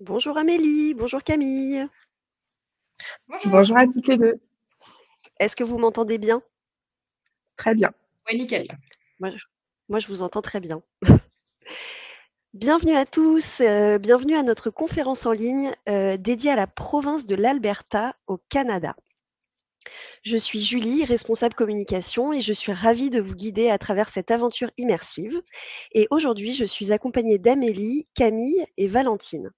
Bonjour Amélie, bonjour Camille. Bonjour. Bonjour à toutes les deux. Est-ce que vous m'entendez bien? Très bien. Ouais, nickel. Moi je, moi, je vous entends très bien. Bienvenue à tous, bienvenue à notre conférence en ligne dédiée à la province de l'Alberta au Canada. Je suis Julie, responsable communication, et je suis ravie de vous guider à travers cette aventure immersive. Et aujourd'hui, je suis accompagnée d'Amélie, Camille et Valentine.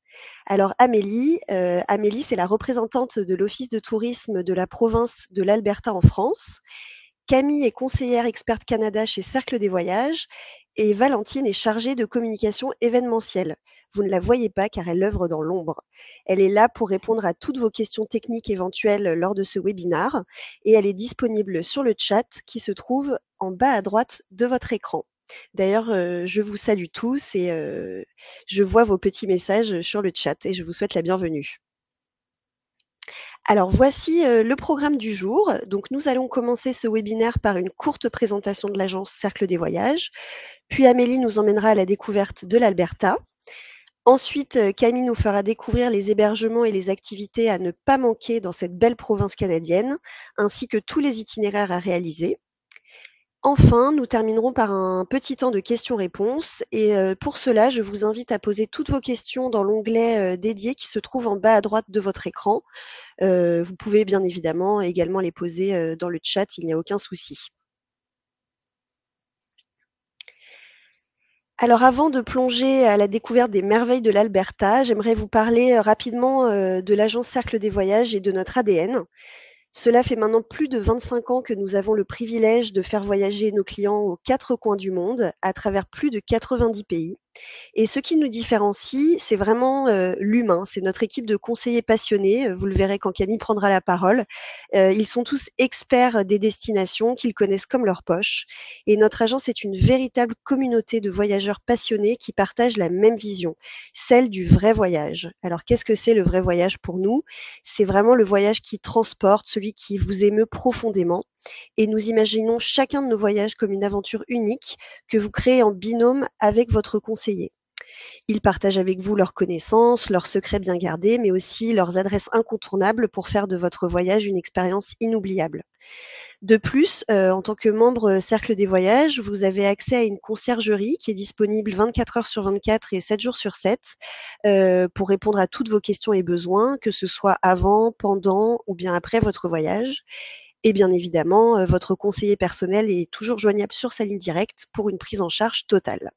Alors Amélie, c'est la représentante de l'Office de tourisme de la province de l'Alberta en France. Camille est conseillère experte Canada chez Cercle des Voyages et Valentine est chargée de communication événementielle. Vous ne la voyez pas car elle œuvre dans l'ombre. Elle est là pour répondre à toutes vos questions techniques éventuelles lors de ce webinaire et elle est disponible sur le chat qui se trouve en bas à droite de votre écran. D'ailleurs, je vous salue tous et je vois vos petits messages sur le chat et je vous souhaite la bienvenue. Alors voici le programme du jour. Donc nous allons commencer ce webinaire par une courte présentation de l'agence Cercle des Voyages. Puis Amélie nous emmènera à la découverte de l'Alberta. Ensuite, Camille nous fera découvrir les hébergements et les activités à ne pas manquer dans cette belle province canadienne, ainsi que tous les itinéraires à réaliser. Enfin, nous terminerons par un petit temps de questions-réponses et pour cela, je vous invite à poser toutes vos questions dans l'onglet dédié qui se trouve en bas à droite de votre écran. Vous pouvez bien évidemment également les poser dans le chat, il n'y a aucun souci. Alors avant de plonger à la découverte des merveilles de l'Alberta, j'aimerais vous parler rapidement de l'agence Cercle des Voyages et de notre ADN. Cela fait maintenant plus de 25 ans que nous avons le privilège de faire voyager nos clients aux 4 coins du monde, à travers plus de 90 pays. Et ce qui nous différencie, c'est vraiment l'humain. C'est notre équipe de conseillers passionnés. Vous le verrez quand Camille prendra la parole. Ils sont tous experts des destinations qu'ils connaissent comme leur poche. Et notre agence est une véritable communauté de voyageurs passionnés qui partagent la même vision, celle du vrai voyage. Alors qu'est-ce que c'est le vrai voyage pour nous? C'est vraiment le voyage qui transporte, celui qui vous émeut profondément. Et nous imaginons chacun de nos voyages comme une aventure unique que vous créez en binôme avec votre conseiller. Ils partagent avec vous leurs connaissances, leurs secrets bien gardés, mais aussi leurs adresses incontournables pour faire de votre voyage une expérience inoubliable. De plus, en tant que membre Cercle des Voyages, vous avez accès à une conciergerie qui est disponible 24 heures sur 24 et 7 jours sur 7 pour répondre à toutes vos questions et besoins, que ce soit avant, pendant ou bien après votre voyage. Et bien évidemment, votre conseiller personnel est toujours joignable sur sa ligne directe pour une prise en charge totale.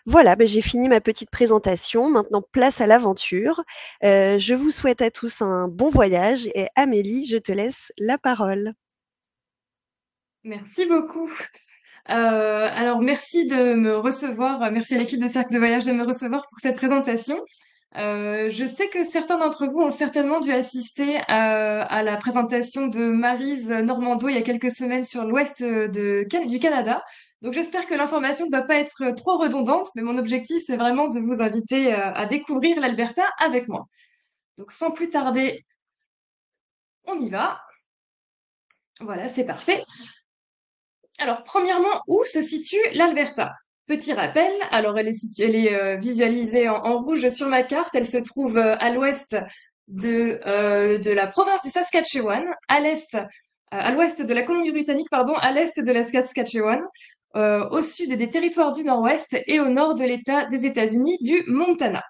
Voilà, j'ai fini ma petite présentation. Maintenant, place à l'aventure. Je vous souhaite à tous un bon voyage et Amélie, je te laisse la parole. Merci beaucoup. Alors merci de me recevoir, merci à l'équipe de Cercle de Voyage de me recevoir pour cette présentation. Je sais que certains d'entre vous ont certainement dû assister à la présentation de Maryse Normando il y a quelques semaines sur l'ouest du Canada. Donc j'espère que l'information ne va pas être trop redondante, mais mon objectif c'est vraiment de vous inviter à découvrir l'Alberta avec moi. Donc sans plus tarder, on y va. Voilà, c'est parfait. Alors, premièrement, où se situe l'Alberta? Petit rappel, alors elle est visualisée en rouge sur ma carte. Elle se trouve à l'ouest de la province du Saskatchewan, à l'ouest de la Colombie-Britannique, pardon, à l'est de la Saskatchewan, au sud des territoires du Nord-Ouest et au nord de l'État des États-Unis du Montana.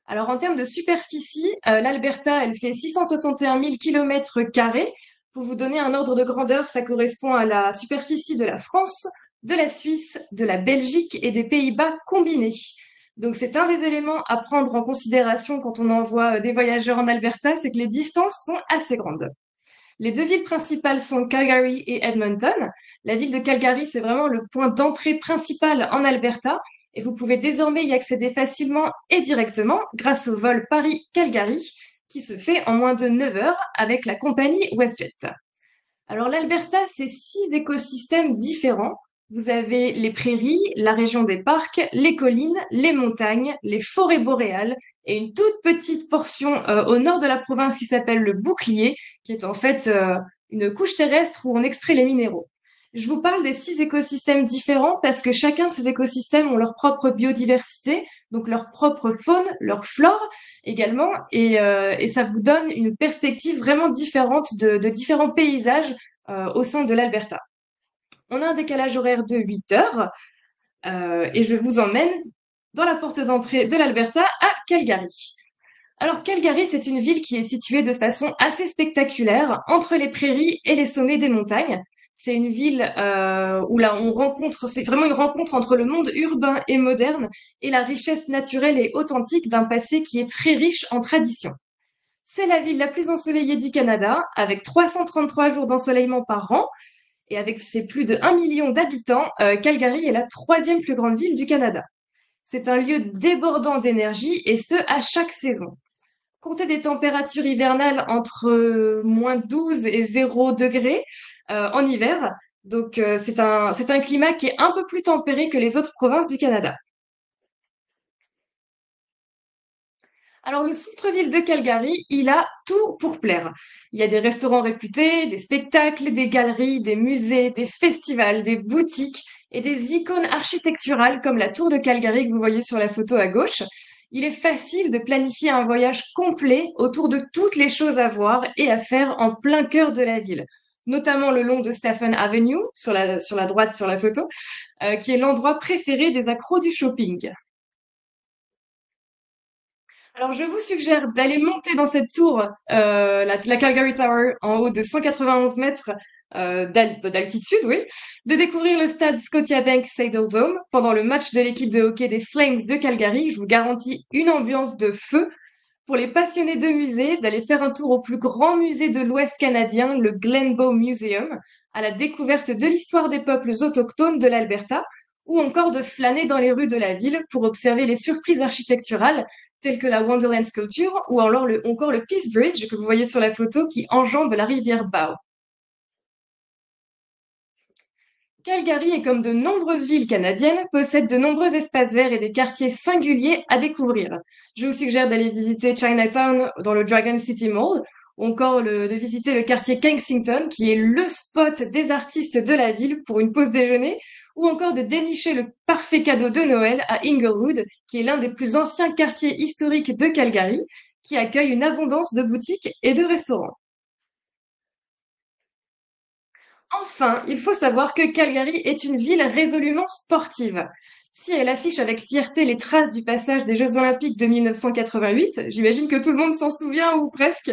Alors, en termes de superficie, l'Alberta, elle fait 661 000 km². Pour vous donner un ordre de grandeur, ça correspond à la superficie de la France, de la Suisse, de la Belgique et des Pays-Bas combinés. Donc, c'est un des éléments à prendre en considération quand on envoie des voyageurs en Alberta, c'est que les distances sont assez grandes. Les deux villes principales sont Calgary et Edmonton. La ville de Calgary, c'est vraiment le point d'entrée principal en Alberta et vous pouvez désormais y accéder facilement et directement grâce au vol Paris-Calgary qui se fait en moins de 9 heures avec la compagnie WestJet. Alors l'Alberta, c'est 6 écosystèmes différents. Vous avez les prairies, la région des parcs, les collines, les montagnes, les forêts boréales et une toute petite portion au nord de la province qui s'appelle le Bouclier, qui est en fait une couche terrestre où on extrait les minéraux. Je vous parle des 6 écosystèmes différents parce que chacun de ces écosystèmes ont leur propre biodiversité, donc leur propre faune, leur flore également, et ça vous donne une perspective vraiment différente de différents paysages au sein de l'Alberta. On a un décalage horaire de 8 heures, et je vous emmène dans la porte d'entrée de l'Alberta à Calgary. Alors Calgary, c'est une ville qui est située de façon assez spectaculaire entre les prairies et les sommets des montagnes. C'est une ville où là on rencontre, c'est vraiment une rencontre entre le monde urbain et moderne et la richesse naturelle et authentique d'un passé qui est très riche en traditions. C'est la ville la plus ensoleillée du Canada, avec 333 jours d'ensoleillement par an, et avec ses plus de 1 million d'habitants, Calgary est la troisième plus grande ville du Canada. C'est un lieu débordant d'énergie, et ce, à chaque saison. Comptez des températures hivernales entre moins 12 et 0 degrés en hiver. Donc, c'est un climat qui est un peu plus tempéré que les autres provinces du Canada. Alors, le centre-ville de Calgary, il a tout pour plaire. Il y a des restaurants réputés, des spectacles, des galeries, des musées, des festivals, des boutiques et des icônes architecturales comme la tour de Calgary que vous voyez sur la photo à gauche. Il est facile de planifier un voyage complet autour de toutes les choses à voir et à faire en plein cœur de la ville, notamment le long de Stephen Avenue, sur la droite sur la photo, qui est l'endroit préféré des accros du shopping. Alors, je vous suggère d'aller monter dans cette tour, la Calgary Tower, en haut de 191 mètres d'altitude, oui, de découvrir le stade Scotiabank Saddledome pendant le match de l'équipe de hockey des Flames de Calgary. Je vous garantis une ambiance de feu. Pour les passionnés de musées, d'aller faire un tour au plus grand musée de l'Ouest canadien, le Glenbow Museum, à la découverte de l'histoire des peuples autochtones de l'Alberta, ou encore de flâner dans les rues de la ville pour observer les surprises architecturales telles que la Wonderland Sculpture ou alors encore le Peace Bridge que vous voyez sur la photo qui enjambe la rivière Bow. Calgary, et comme de nombreuses villes canadiennes, possède de nombreux espaces verts et des quartiers singuliers à découvrir. Je vous suggère d'aller visiter Chinatown dans le Dragon City Mall, ou encore de visiter le quartier Kensington, qui est le spot des artistes de la ville pour une pause déjeuner, ou encore de dénicher le parfait cadeau de Noël à Inglewood, qui est l'un des plus anciens quartiers historiques de Calgary, qui accueille une abondance de boutiques et de restaurants. Enfin, il faut savoir que Calgary est une ville résolument sportive. Si elle affiche avec fierté les traces du passage des Jeux Olympiques de 1988, j'imagine que tout le monde s'en souvient ou presque,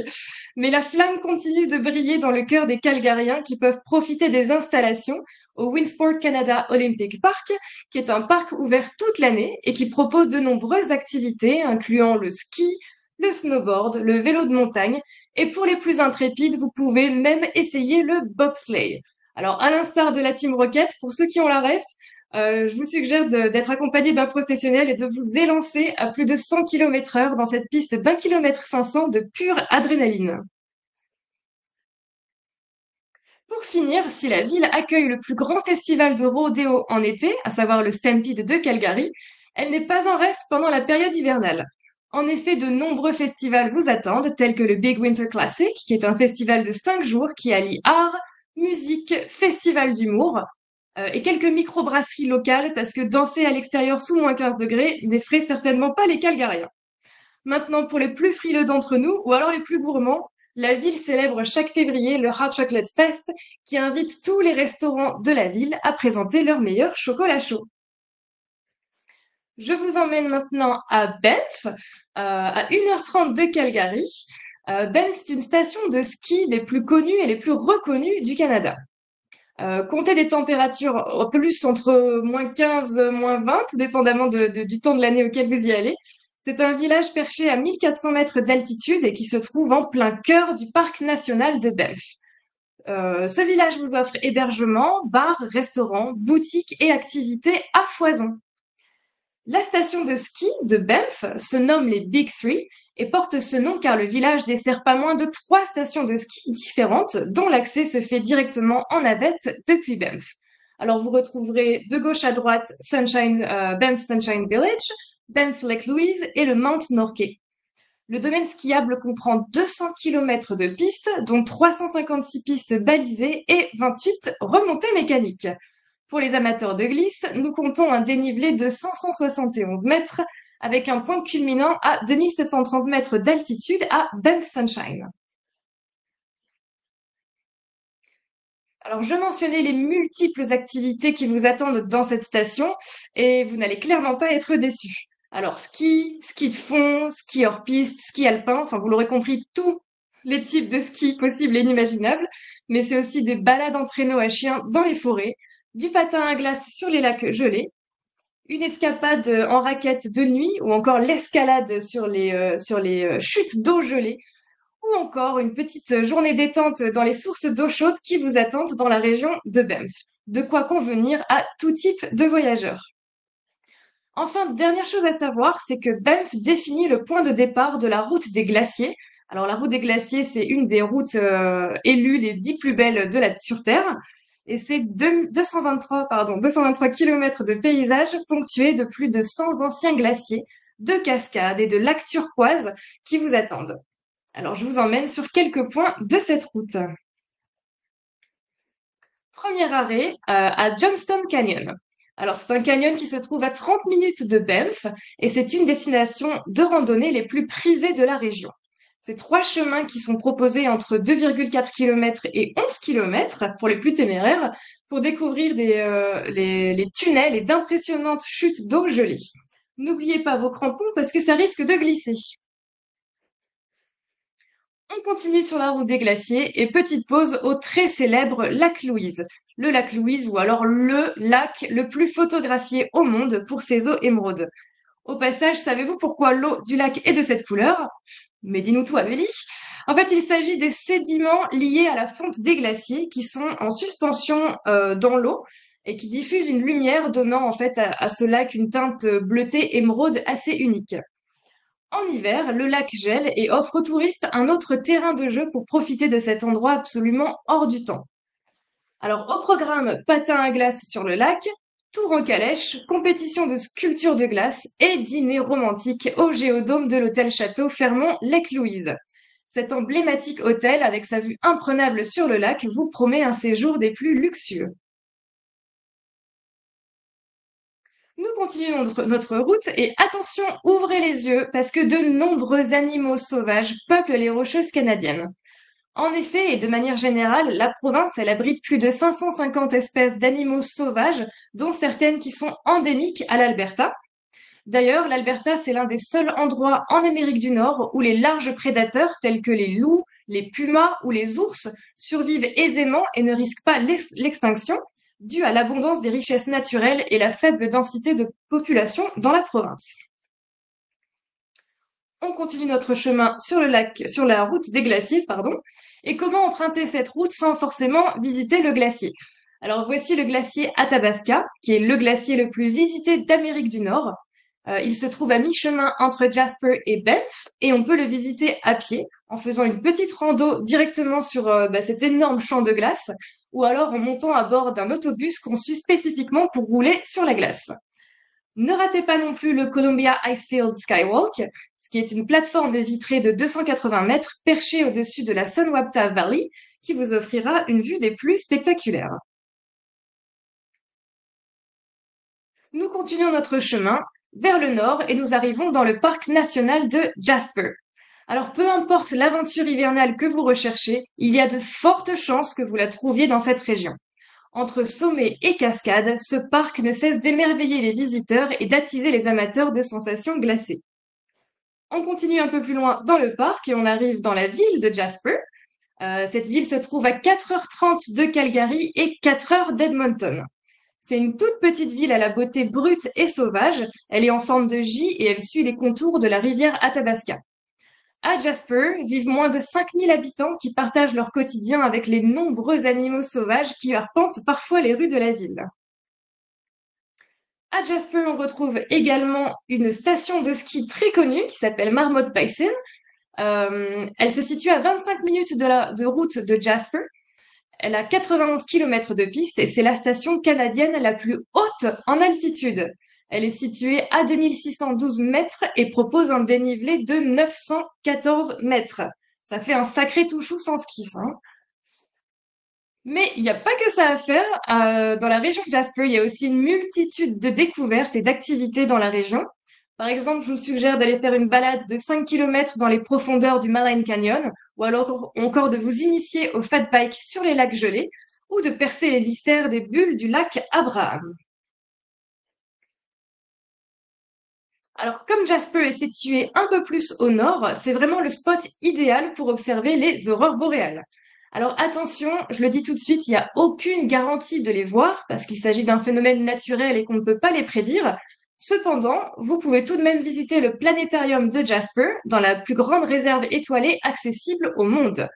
mais la flamme continue de briller dans le cœur des Calgariens qui peuvent profiter des installations au Winsport Canada Olympic Park, qui est un parc ouvert toute l'année et qui propose de nombreuses activités, incluant le ski, le snowboard, le vélo de montagne, et pour les plus intrépides, vous pouvez même essayer le bobsleigh. Alors, à l'instar de la Team Rocket, pour ceux qui ont la ref, je vous suggère d'être accompagné d'un professionnel et de vous élancer à plus de 100 km/h dans cette piste d'1 km 500 de pure adrénaline. Pour finir, si la ville accueille le plus grand festival de rodéo en été, à savoir le Stampede de Calgary, elle n'est pas en reste pendant la période hivernale. En effet, de nombreux festivals vous attendent, tels que le Big Winter Classic, qui est un festival de 5 jours qui allie art, musique, festival d'humour, et quelques microbrasseries locales, parce que danser à l'extérieur sous moins 15 degrés n'effraie certainement pas les Calgariens. Maintenant, pour les plus frileux d'entre nous, ou alors les plus gourmands, la ville célèbre chaque février le Hot Chocolate Fest, qui invite tous les restaurants de la ville à présenter leur meilleur chocolat chaud. Je vous emmène maintenant à Banff, à 1h30 de Calgary. Banff, c'est une station de ski les plus connues et les plus reconnues du Canada. Comptez des températures plus entre moins 15, moins 20, tout dépendamment du temps de l'année auquel vous y allez. C'est un village perché à 1400 mètres d'altitude et qui se trouve en plein cœur du parc national de Banff. Ce village vous offre hébergement, bars, restaurants, boutiques et activités à foison. La station de ski de Banff se nomme les Big Three et porte ce nom car le village dessert pas moins de 3 stations de ski différentes dont l'accès se fait directement en navette depuis Banff. Alors vous retrouverez de gauche à droite Banff Sunshine Village, Banff Lake Louise et le Mount Norquay. Le domaine skiable comprend 200 km de pistes, dont 356 pistes balisées et 28 remontées mécaniques. Pour les amateurs de glisse, nous comptons un dénivelé de 571 mètres avec un point culminant à 2730 mètres d'altitude à Banff Sunshine. Alors, je mentionnais les multiples activités qui vous attendent dans cette station et vous n'allez clairement pas être déçus. Alors, ski de fond, ski hors piste, ski alpin, enfin, vous l'aurez compris, tous les types de ski possibles et inimaginables, mais c'est aussi des balades en traîneau à chien dans les forêts, du patin à glace sur les lacs gelés, une escapade en raquette de nuit ou encore l'escalade sur les chutes d'eau gelée ou encore une petite journée détente dans les sources d'eau chaude qui vous attendent dans la région de Banff. De quoi convenir à tout type de voyageurs. Enfin, dernière chose à savoir, c'est que Banff définit le point de départ de la route des glaciers. Alors la route des glaciers, c'est une des routes élues les 10 plus belles sur Terre. Et c'est 223 kilomètres de paysages ponctués de plus de 100 anciens glaciers, de cascades et de lacs turquoises qui vous attendent. Alors, je vous emmène sur quelques points de cette route. Premier arrêt à Johnston Canyon. Alors, c'est un canyon qui se trouve à 30 minutes de Banff et c'est une destination de randonnée les plus prisées de la région. C'est 3 chemins qui sont proposés entre 2,4 km et 11 km pour les plus téméraires pour découvrir les tunnels et d'impressionnantes chutes d'eau gelée. N'oubliez pas vos crampons parce que ça risque de glisser. On continue sur la route des glaciers et petite pause au très célèbre lac Louise. Le lac Louise ou alors le lac le plus photographié au monde pour ses eaux émeraudes. Au passage, savez-vous pourquoi l'eau du lac est de cette couleur? Mais dis-nous tout, Amélie. En fait, il s'agit des sédiments liés à la fonte des glaciers qui sont en suspension dans l'eau et qui diffusent une lumière donnant en fait à ce lac une teinte bleutée émeraude assez unique. En hiver, le lac gèle et offre aux touristes un autre terrain de jeu pour profiter de cet endroit absolument hors du temps. Alors, au programme patin à glace sur le lac, tour en calèche, compétition de sculpture de glace et dîner romantique au géodôme de l'hôtel Château Fermont Lake Louise. Cet emblématique hôtel avec sa vue imprenable sur le lac vous promet un séjour des plus luxueux. Nous continuons notre route et attention, ouvrez les yeux parce que de nombreux animaux sauvages peuplent les Rocheuses canadiennes. En effet, et de manière générale, la province, elle abrite plus de 550 espèces d'animaux sauvages, dont certaines qui sont endémiques à l'Alberta. D'ailleurs, l'Alberta, c'est l'un des seuls endroits en Amérique du Nord où les larges prédateurs tels que les loups, les pumas ou les ours survivent aisément et ne risquent pas l'extinction, due à l'abondance des richesses naturelles et la faible densité de population dans la province. On continue notre chemin sur la route des glaciers, et comment emprunter cette route sans forcément visiter le glacier? Alors voici le glacier Athabasca, qui est le glacier le plus visité d'Amérique du Nord. Il se trouve à mi-chemin entre Jasper et Banff, et on peut le visiter à pied, en faisant une petite rando directement sur cet énorme champ de glace, ou alors en montant à bord d'un autobus conçu spécifiquement pour rouler sur la glace. Ne ratez pas non plus le Columbia Icefield Skywalk, ce qui est une plateforme vitrée de 280 mètres perchée au-dessus de la Sunwapta Valley, qui vous offrira une vue des plus spectaculaires. Nous continuons notre chemin vers le nord et nous arrivons dans le parc national de Jasper. Alors, peu importe l'aventure hivernale que vous recherchez, il y a de fortes chances que vous la trouviez dans cette région. Entre sommets et cascades, ce parc ne cesse d'émerveiller les visiteurs et d'attiser les amateurs de sensations glacées. On continue un peu plus loin dans le parc et on arrive dans la ville de Jasper. Cette ville se trouve à 4h30 de Calgary et 4 heures d'Edmonton. C'est une toute petite ville à la beauté brute et sauvage. Elle est en forme de J et elle suit les contours de la rivière Athabasca. À Jasper vivent moins de 5000 habitants qui partagent leur quotidien avec les nombreux animaux sauvages qui arpentent parfois les rues de la ville. À Jasper, on retrouve également une station de ski très connue qui s'appelle Marmot Basin. Elle se situe à 25 minutes de route de Jasper. Elle a 91 km de piste et c'est la station canadienne la plus haute en altitude. Elle est située à 2612 mètres et propose un dénivelé de 914 mètres. Ça fait un sacré touchou sans ski, ça. Mais il n'y a pas que ça à faire. Dans la région de Jasper, il y a aussi une multitude de découvertes et d'activités dans la région. Par exemple, je vous suggère d'aller faire une balade de 5 km dans les profondeurs du Maline Canyon, ou alors encore de vous initier au fat bike sur les lacs gelés, ou de percer les mystères des bulles du lac Abraham. Alors, comme Jasper est situé un peu plus au nord, c'est vraiment le spot idéal pour observer les aurores boréales. Alors attention, je le dis tout de suite, il n'y a aucune garantie de les voir parce qu'il s'agit d'un phénomène naturel et qu'on ne peut pas les prédire. Cependant, vous pouvez tout de même visiter le planétarium de Jasper dans la plus grande réserve étoilée accessible au monde.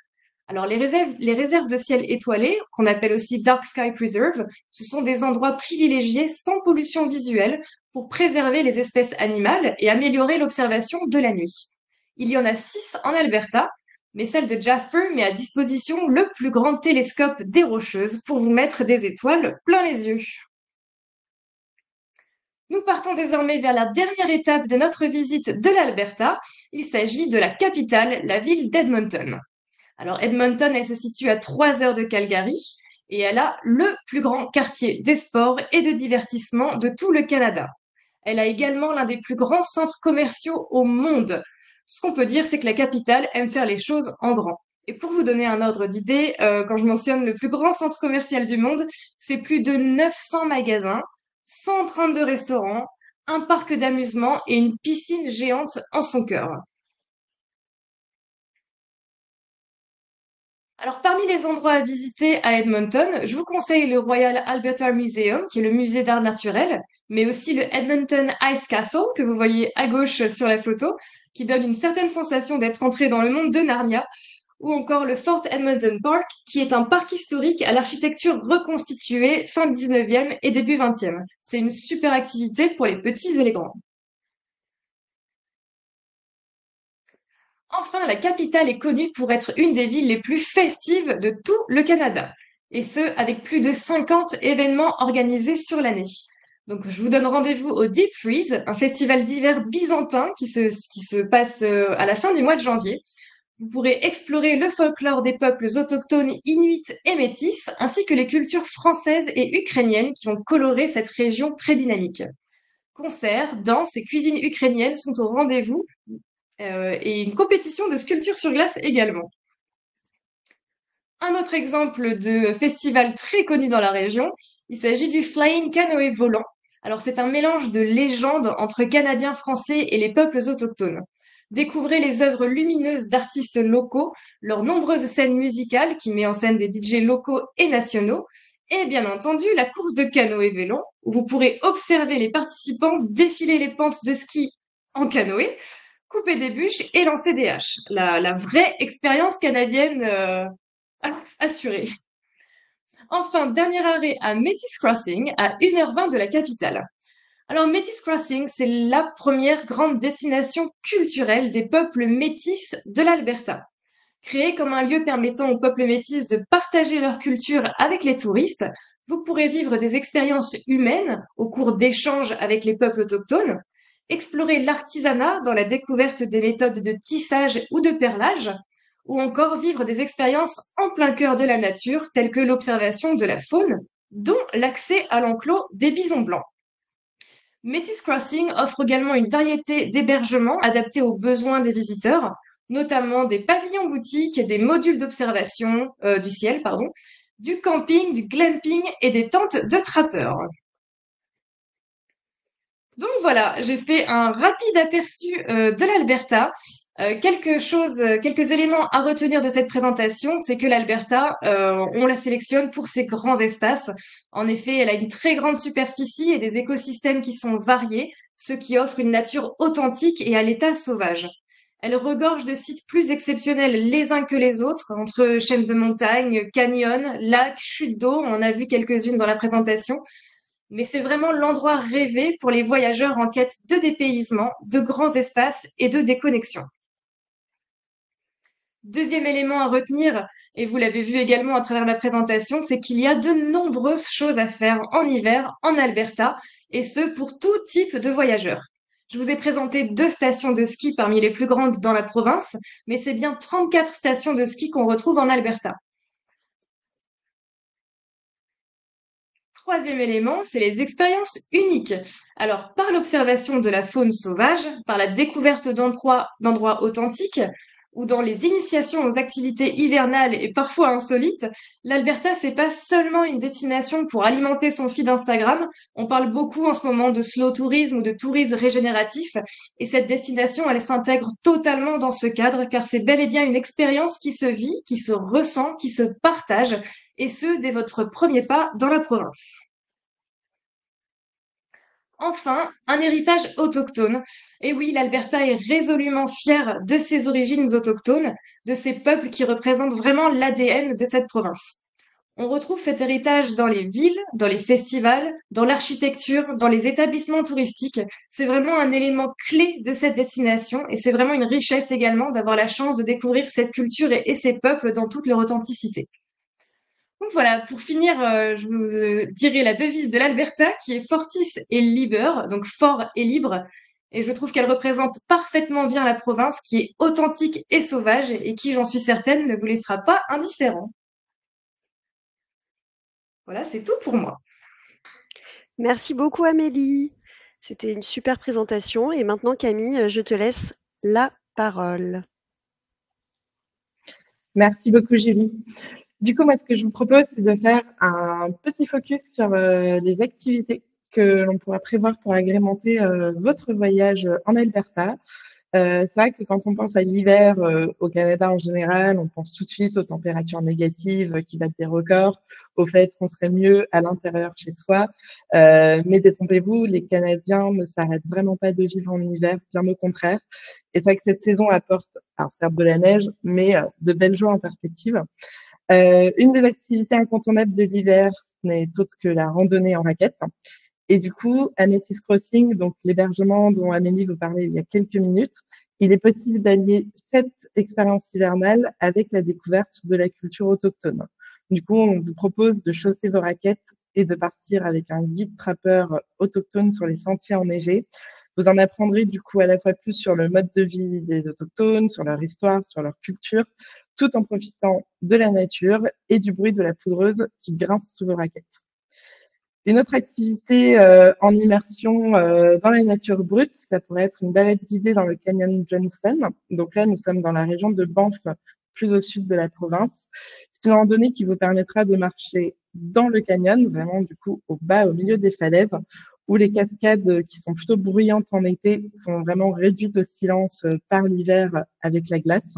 Alors les réserves de ciel étoilé, qu'on appelle aussi Dark Sky Preserve, ce sont des endroits privilégiés sans pollution visuelle pour préserver les espèces animales et améliorer l'observation de la nuit. Il y en a 6 en Alberta, mais celle de Jasper met à disposition le plus grand télescope des Rocheuses pour vous mettre des étoiles plein les yeux. Nous partons désormais vers la dernière étape de notre visite de l'Alberta. Il s'agit de la capitale, la ville d'Edmonton. Alors Edmonton, elle se situe à 3 heures de Calgary et elle a le plus grand quartier des sports et de divertissement de tout le Canada. Elle a également l'un des plus grands centres commerciaux au monde. Ce qu'on peut dire, c'est que la capitale aime faire les choses en grand. Et pour vous donner un ordre d'idée, quand je mentionne le plus grand centre commercial du monde, c'est plus de 900 magasins, 132 restaurants, un parc d'amusement et une piscine géante en son cœur. Alors, parmi les endroits à visiter à Edmonton, je vous conseille le Royal Alberta Museum, qui est le musée d'art naturel, mais aussi le Edmonton Ice Castle, que vous voyez à gauche sur la photo, qui donne une certaine sensation d'être entré dans le monde de Narnia, ou encore le Fort Edmonton Park, qui est un parc historique à l'architecture reconstituée fin 19e et début 20e. C'est une super activité pour les petits et les grands. Enfin, la capitale est connue pour être une des villes les plus festives de tout le Canada, et ce, avec plus de 50 événements organisés sur l'année. Donc, je vous donne rendez-vous au Deep Freeze, un festival d'hiver byzantin qui se passe à la fin du mois de janvier. Vous pourrez explorer le folklore des peuples autochtones inuits et métis, ainsi que les cultures françaises et ukrainiennes qui ont coloré cette région très dynamique. Concerts, danses et cuisine ukrainienne sont au rendez-vous et une compétition de sculpture sur glace également. Un autre exemple de festival très connu dans la région, il s'agit du Flying Canoë volant. Alors c'est un mélange de légendes entre Canadiens français et les peuples autochtones. Découvrez les œuvres lumineuses d'artistes locaux, leurs nombreuses scènes musicales qui met en scène des DJ locaux et nationaux, et bien entendu la course de canoë-vélo, où vous pourrez observer les participants défiler les pentes de ski en canoë, couper des bûches et lancer des haches. La vraie expérience canadienne assurée. Enfin, dernier arrêt à Métis Crossing, à 1h20 de la capitale. Alors, Métis Crossing, c'est la première grande destination culturelle des peuples métis de l'Alberta. Créée comme un lieu permettant aux peuples métis de partager leur culture avec les touristes, vous pourrez vivre des expériences humaines au cours d'échanges avec les peuples autochtones, explorer l'artisanat dans la découverte des méthodes de tissage ou de perlage, ou encore vivre des expériences en plein cœur de la nature telles que l'observation de la faune, dont l'accès à l'enclos des bisons blancs. Métis Crossing offre également une variété d'hébergements adaptés aux besoins des visiteurs, notamment des pavillons boutiques, des modules d'observation du ciel, du camping, du glamping et des tentes de trappeurs. Donc voilà, j'ai fait un rapide aperçu de l'Alberta. Quelques éléments à retenir de cette présentation, c'est que l'Alberta, on la sélectionne pour ses grands espaces. En effet, elle a une très grande superficie et des écosystèmes qui sont variés, ce qui offre une nature authentique et à l'état sauvage. Elle regorge de sites plus exceptionnels les uns que les autres, entre chaînes de montagnes, canyons, lacs, chutes d'eau, on en a vu quelques-unes dans la présentation. Mais c'est vraiment l'endroit rêvé pour les voyageurs en quête de dépaysement, de grands espaces et de déconnexion. Deuxième élément à retenir, et vous l'avez vu également à travers ma présentation, c'est qu'il y a de nombreuses choses à faire en hiver en Alberta, et ce pour tout type de voyageurs. Je vous ai présenté 2 stations de ski parmi les plus grandes dans la province, mais c'est bien 34 stations de ski qu'on retrouve en Alberta. troisième élément, c'est les expériences uniques. Alors, par l'observation de la faune sauvage, par la découverte d'endroits authentiques, ou dans les initiations aux activités hivernales et parfois insolites, l'Alberta, c'est pas seulement une destination pour alimenter son feed Instagram. On parle beaucoup en ce moment de slow tourisme ou de tourisme régénératif. Et cette destination, elle s'intègre totalement dans ce cadre, car c'est bel et bien une expérience qui se vit, qui se ressent, qui se partage, et ce, dès votre premier pas dans la province. Enfin, un héritage autochtone. Et oui, l'Alberta est résolument fière de ses origines autochtones, de ces peuples qui représentent vraiment l'ADN de cette province. On retrouve cet héritage dans les villes, dans les festivals, dans l'architecture, dans les établissements touristiques. C'est vraiment un élément clé de cette destination et c'est vraiment une richesse également d'avoir la chance de découvrir cette culture et ces peuples dans toute leur authenticité. Donc voilà, pour finir, je vous dirai la devise de l'Alberta qui est Fortis et Liber, donc fort et libre. Et je trouve qu'elle représente parfaitement bien la province qui est authentique et sauvage et qui, j'en suis certaine, ne vous laissera pas indifférent. Voilà, c'est tout pour moi. Merci beaucoup Amélie. C'était une super présentation et maintenant Camille, je te laisse la parole. Merci beaucoup, Julie. Du coup, moi, ce que je vous propose, c'est de faire un petit focus sur les activités que l'on pourra prévoir pour agrémenter votre voyage en Alberta. C'est vrai que quand on pense à l'hiver au Canada en général, on pense tout de suite aux températures négatives qui battent des records, au fait qu'on serait mieux à l'intérieur chez soi. Mais détrompez-vous, les Canadiens ne s'arrêtent vraiment pas de vivre en hiver, bien au contraire. Et c'est vrai que cette saison apporte, alors certes de la neige, mais de belles jours en perspective. Une des activités incontournables de l'hiver n'est autre que la randonnée en raquette. Et du coup, Amethyst Crossing, donc l'hébergement dont Amélie vous parlait il y a quelques minutes, il est possible d'allier cette expérience hivernale avec la découverte de la culture autochtone. Du coup, on vous propose de chausser vos raquettes et de partir avec un guide trappeur autochtone sur les sentiers enneigés. Vous en apprendrez du coup à la fois plus sur le mode de vie des autochtones, sur leur histoire, sur leur culture, tout en profitant de la nature et du bruit de la poudreuse qui grince sous vos raquettes. Une autre activité en immersion dans la nature brute, ça pourrait être une balade guidée dans le canyon Johnston. Donc là, nous sommes dans la région de Banff, plus au sud de la province. C'est une randonnée qui vous permettra de marcher dans le canyon, vraiment du coup au bas, au milieu des falaises, où les cascades qui sont plutôt bruyantes en été sont vraiment réduites au silence par l'hiver avec la glace.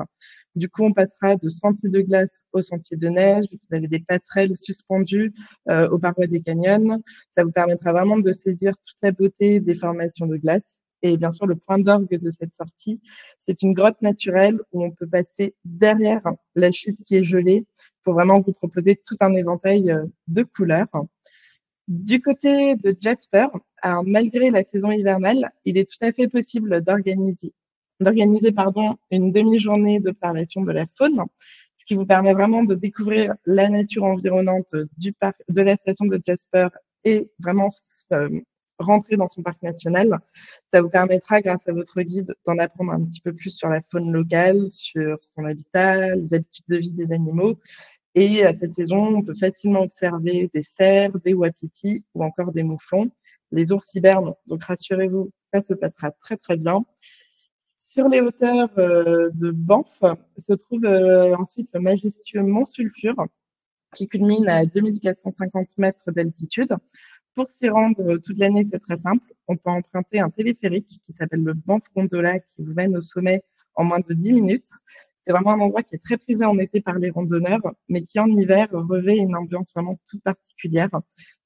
Du coup, on passera de sentiers de glace aux sentiers de neige. Vous avez des passerelles suspendues aux parois des canyons. Ça vous permettra vraiment de saisir toute la beauté des formations de glace. Et bien sûr, le point d'orgue de cette sortie, c'est une grotte naturelle où on peut passer derrière la chute qui est gelée pour vraiment vous proposer tout un éventail de couleurs. Du côté de Jasper, alors, malgré la saison hivernale, il est tout à fait possible d'organiser une demi-journée d'observation de la faune, ce qui vous permet vraiment de découvrir la nature environnante du parc, de la station de Jasper et vraiment rentrer dans son parc national. Ça vous permettra, grâce à votre guide, d'en apprendre un petit peu plus sur la faune locale, sur son habitat, les habitudes de vie des animaux. Et à cette saison, on peut facilement observer des cerfs, des wapitis ou encore des mouflons. Les ours hibernent, donc rassurez-vous, ça se passera très très bien. Sur les hauteurs de Banff se trouve ensuite le majestueux mont Sulfure qui culmine à 2450 mètres d'altitude. Pour s'y rendre toute l'année, c'est très simple. On peut emprunter un téléphérique qui s'appelle le Banff Gondola qui vous mène au sommet en moins de 10 minutes. C'est vraiment un endroit qui est très prisé en été par les randonneurs, mais qui en hiver revêt une ambiance vraiment toute particulière. Parce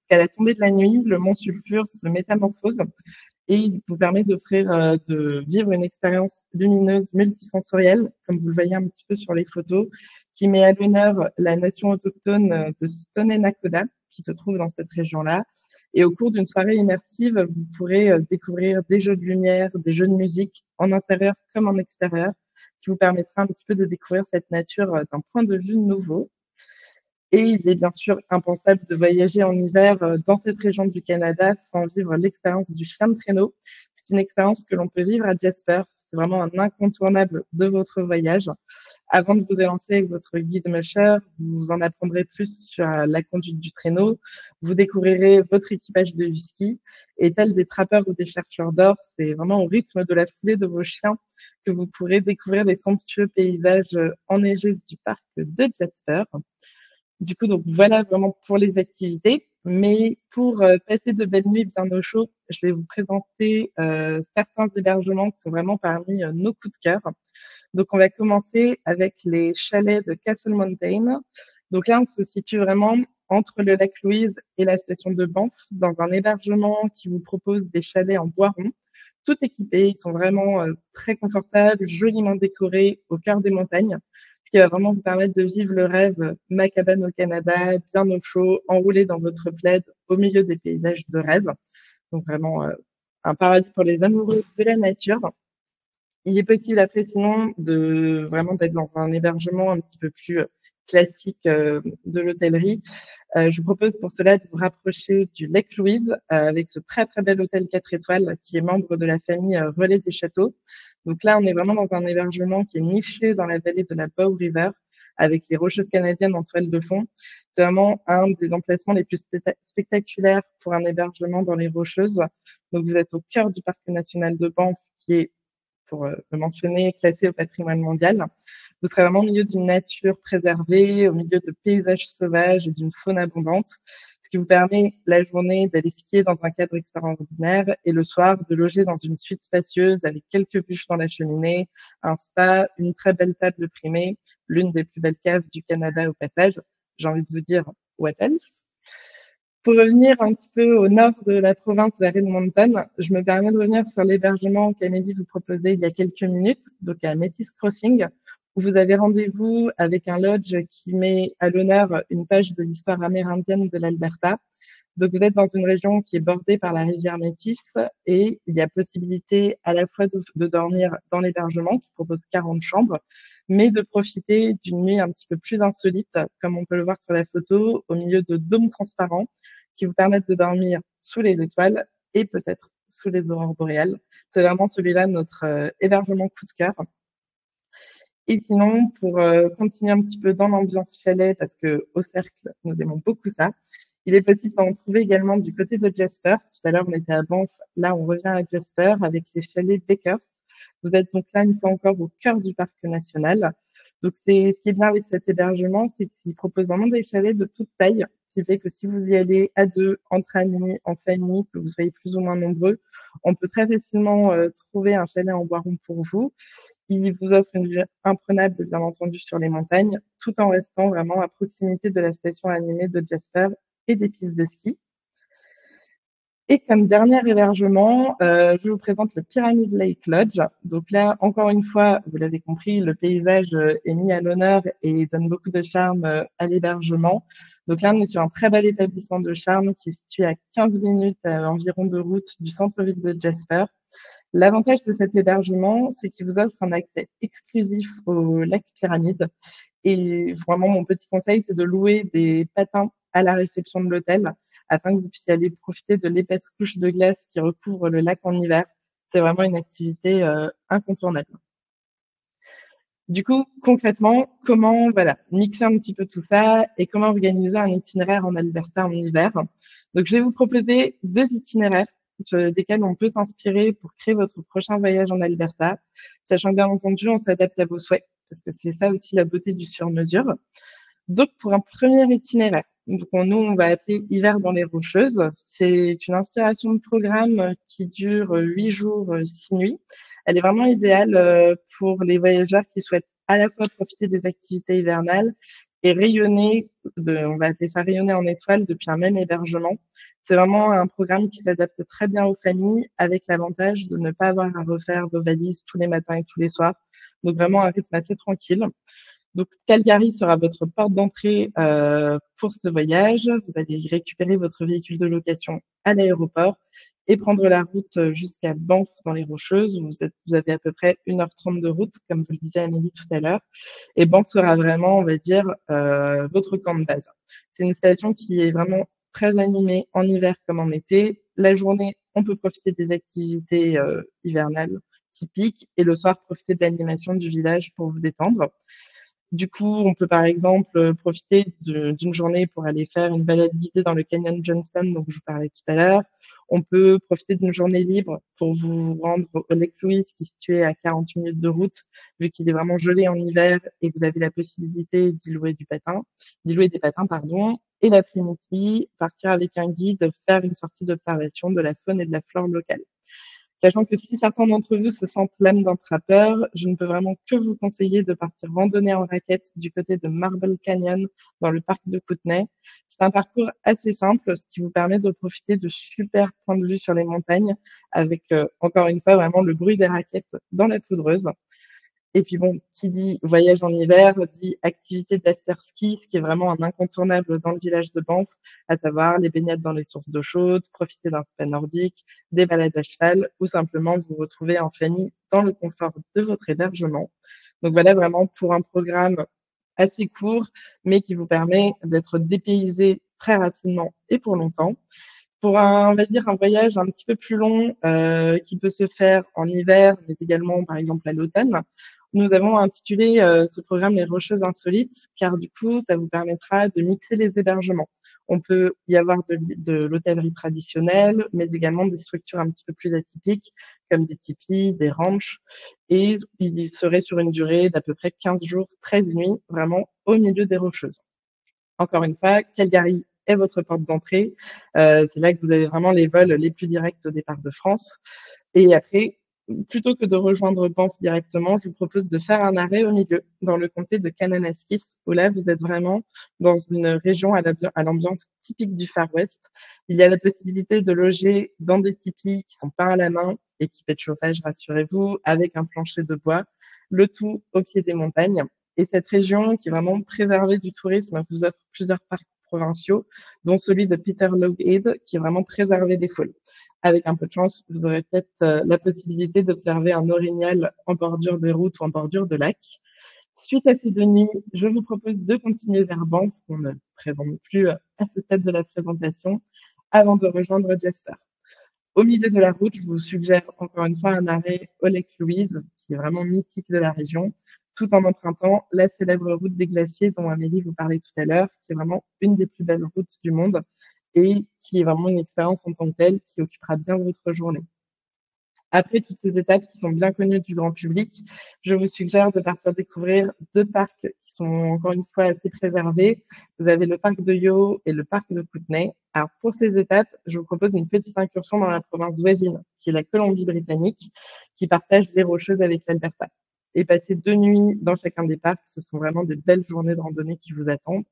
qu'à la tombée de la nuit, le mont Sulfure se métamorphose et il vous permet de vivre une expérience lumineuse multisensorielle, comme vous le voyez un petit peu sur les photos, qui met à l'honneur la nation autochtone de Stoney Nakoda, qui se trouve dans cette région-là. Et au cours d'une soirée immersive, vous pourrez découvrir des jeux de lumière, des jeux de musique, en intérieur comme en extérieur, qui vous permettra un petit peu de découvrir cette nature d'un point de vue nouveau. Et il est bien sûr impensable de voyager en hiver dans cette région du Canada sans vivre l'expérience du chien de traîneau. C'est une expérience que l'on peut vivre à Jasper. c'est vraiment un incontournable de votre voyage. Avant de vous élancer avec votre guide musher, vous en apprendrez plus sur la conduite du traîneau, vous découvrirez votre équipage de whisky et tel des trappeurs ou des chercheurs d'or, c'est vraiment au rythme de la foulée de vos chiens que vous pourrez découvrir les somptueux paysages enneigés du parc de Jasper. Du coup, donc voilà vraiment pour les activités. Mais pour passer de belles nuits bien au chaud, je vais vous présenter certains hébergements qui sont vraiment parmi nos coups de cœur. Donc, on va commencer avec les chalets de Castle Mountain. Donc là, on se situe vraiment entre le lac Louise et la station de Banff, dans un hébergement qui vous propose des chalets en bois rond, tout équipés. Ils sont vraiment très confortables, joliment décorés au cœur des montagnes, ce qui va vraiment vous permettre de vivre le rêve ma cabane au Canada, bien au chaud, enroulé dans votre plaid, au milieu des paysages de rêve. Donc vraiment un paradis pour les amoureux de la nature. Il est possible après sinon de vraiment d'être dans un hébergement un petit peu plus classique de l'hôtellerie. Je vous propose pour cela de vous rapprocher du Lake Louise avec ce très très bel hôtel 4 étoiles qui est membre de la famille Relais des Châteaux. Donc là, on est vraiment dans un hébergement qui est niché dans la vallée de la Bow River avec les Rocheuses canadiennes en toile de fond. C'est vraiment un des emplacements les plus spectaculaires pour un hébergement dans les Rocheuses. Donc vous êtes au cœur du parc national de Banff qui est, pour le mentionner, classé au patrimoine mondial. Vous serez vraiment au milieu d'une nature préservée, au milieu de paysages sauvages et d'une faune abondante, ce qui vous permet la journée d'aller skier dans un cadre extraordinaire et le soir de loger dans une suite spacieuse avec quelques bûches dans la cheminée, un spa, une très belle table primée, l'une des plus belles caves du Canada au passage. J'ai envie de vous dire, what else? Pour revenir un petit peu au nord de la province vers Edmonton, je me permets de revenir sur l'hébergement qu'Amélie vous proposait il y a quelques minutes, donc à Métis Crossing, où vous avez rendez-vous avec un lodge qui met à l'honneur une page de l'histoire amérindienne de l'Alberta. Donc vous êtes dans une région qui est bordée par la rivière Métis et il y a possibilité à la fois de dormir dans l'hébergement qui propose 40 chambres, mais de profiter d'une nuit un petit peu plus insolite, comme on peut le voir sur la photo, au milieu de dômes transparents qui vous permettent de dormir sous les étoiles et peut-être sous les aurores boréales. C'est vraiment celui-là notre hébergement coup de cœur. Et sinon, pour continuer un petit peu dans l'ambiance chalet, parce que au cercle, nous aimons beaucoup ça, il est possible d'en trouver également du côté de Jasper. Tout à l'heure, on était à Banff. Là, on revient à Jasper avec les chalets Bakers. Vous êtes donc là, une fois encore, au cœur du parc national. Donc, ce qui est bien avec cet hébergement, c'est qu'il propose vraiment des chalets de toute taille. Ce qui fait que si vous y allez à deux, entre amis, en famille, que vous soyez plus ou moins nombreux, on peut très facilement trouver un chalet en bois rond pour vous. Il vous offre une vue imprenable, bien entendu, sur les montagnes, tout en restant vraiment à proximité de la station animée de Jasper et des pistes de ski. Et comme dernier hébergement, je vous présente le Pyramid Lake Lodge. Donc là, encore une fois, vous l'avez compris, le paysage est mis à l'honneur et donne beaucoup de charme à l'hébergement. Donc là, on est sur un très bel établissement de charme qui est situé à 15 minutes environ de route du centre-ville de Jasper. L'avantage de cet hébergement, c'est qu'il vous offre un accès exclusif au lac Pyramide. Et vraiment, mon petit conseil, c'est de louer des patins à la réception de l'hôtel afin que vous puissiez aller profiter de l'épaisse couche de glace qui recouvre le lac en hiver. C'est vraiment une activité incontournable. Du coup, concrètement, comment mixer un petit peu tout ça et comment organiser un itinéraire en Alberta en hiver. Donc, je vais vous proposer 2 itinéraires desquels on peut s'inspirer pour créer votre prochain voyage en Alberta, sachant que bien entendu, on s'adapte à vos souhaits, parce que c'est ça aussi la beauté du sur-mesure. Donc, pour un premier itinéraire, donc nous, on va appeler Hiver dans les Rocheuses. C'est une inspiration de programme qui dure 8 jours, 6 nuits. Elle est vraiment idéale pour les voyageurs qui souhaitent à la fois profiter des activités hivernales et rayonner, on va appeler ça rayonner en étoiles depuis un même hébergement. C'est vraiment un programme qui s'adapte très bien aux familles avec l'avantage de ne pas avoir à refaire vos valises tous les matins et tous les soirs. Donc vraiment un rythme assez tranquille. Donc Calgary sera votre porte d'entrée pour ce voyage. Vous allez récupérer votre véhicule de location à l'aéroport et prendre la route jusqu'à Banff dans les Rocheuses. Vous avez à peu près 1h30 de route, comme vous le disiez Amélie tout à l'heure. Et Banff sera vraiment, on va dire, votre camp de base. C'est une station qui est vraiment très animée en hiver comme en été. La journée, on peut profiter des activités hivernales, typiques et le soir, profiter de l'animation du village pour vous détendre. Du coup, on peut par exemple profiter d'une journée pour aller faire une balade guidée dans le canyon Johnston, dont je vous parlais tout à l'heure. On peut profiter d'une journée libre pour vous rendre au Lake Louise, qui est situé à 40 minutes de route, vu qu'il est vraiment gelé en hiver et vous avez la possibilité d'y louer des patins, pardon. Et l'après-midi, partir avec un guide, faire une sortie d'observation de la faune et de la flore locale. Sachant que si certains d'entre vous se sentent l'âme d'un trappeur, je ne peux vraiment que vous conseiller de partir randonner en raquette du côté de Marble Canyon dans le parc de Kootenay. C'est un parcours assez simple, ce qui vous permet de profiter de super points de vue sur les montagnes avec, encore une fois, vraiment le bruit des raquettes dans la poudreuse. Et puis bon, qui dit voyage en hiver, dit activité d'after-ski, ce qui est vraiment un incontournable dans le village de Banff, à savoir les baignades dans les sources d'eau chaude, profiter d'un spa nordique, des balades à cheval ou simplement vous retrouver en famille dans le confort de votre hébergement. Donc voilà vraiment pour un programme assez court, mais qui vous permet d'être dépaysé très rapidement et pour longtemps. Pour on va dire un voyage un petit peu plus long, qui peut se faire en hiver, mais également par exemple à l'automne, nous avons intitulé ce programme Les Rocheuses Insolites, car du coup, ça vous permettra de mixer les hébergements. On peut y avoir de l'hôtellerie traditionnelle, mais également des structures un petit peu plus atypiques, comme des tipis, des ranchs, et il serait sur une durée d'à peu près 15 jours, 13 nuits, vraiment au milieu des Rocheuses. Encore une fois, Calgary est votre porte d'entrée. C'est là que vous avez vraiment les vols les plus directs au départ de France. Et après, plutôt que de rejoindre Banff directement, je vous propose de faire un arrêt au milieu, dans le comté de Kananaskis, où là, vous êtes vraiment dans une région à l'ambiance typique du Far West. Il y a la possibilité de loger dans des tipis qui sont peints à la main, équipés de chauffage, rassurez-vous, avec un plancher de bois, le tout au pied des montagnes. Et cette région, qui est vraiment préservée du tourisme, vous offre plusieurs parcs provinciaux, dont celui de Peter Lougheed, qui est vraiment préservé des foules. Avec un peu de chance, vous aurez peut-être la possibilité d'observer un orignal en bordure de route ou en bordure de lac. Suite à ces 2 nuits, je vous propose de continuer vers Banff, qu'on ne présente plus à ce stade de la présentation, avant de rejoindre Jasper. Au milieu de la route, je vous suggère encore une fois un arrêt au Lake Louise, qui est vraiment mythique de la région, tout en empruntant la célèbre route des glaciers dont Amélie vous parlait tout à l'heure, qui est vraiment une des plus belles routes du monde et qui est vraiment une expérience en tant que telle qui occupera bien votre journée. Après toutes ces étapes qui sont bien connues du grand public, je vous suggère de partir découvrir 2 parcs qui sont encore une fois assez préservés. Vous avez le parc de Yeo et le parc de Kootenay. Alors pour ces étapes, je vous propose une petite incursion dans la province voisine, qui est la Colombie-Britannique, qui partage les Rocheuses avec l'Alberta. Et passer 2 nuits dans chacun des parcs, ce sont vraiment des belles journées de randonnée qui vous attendent.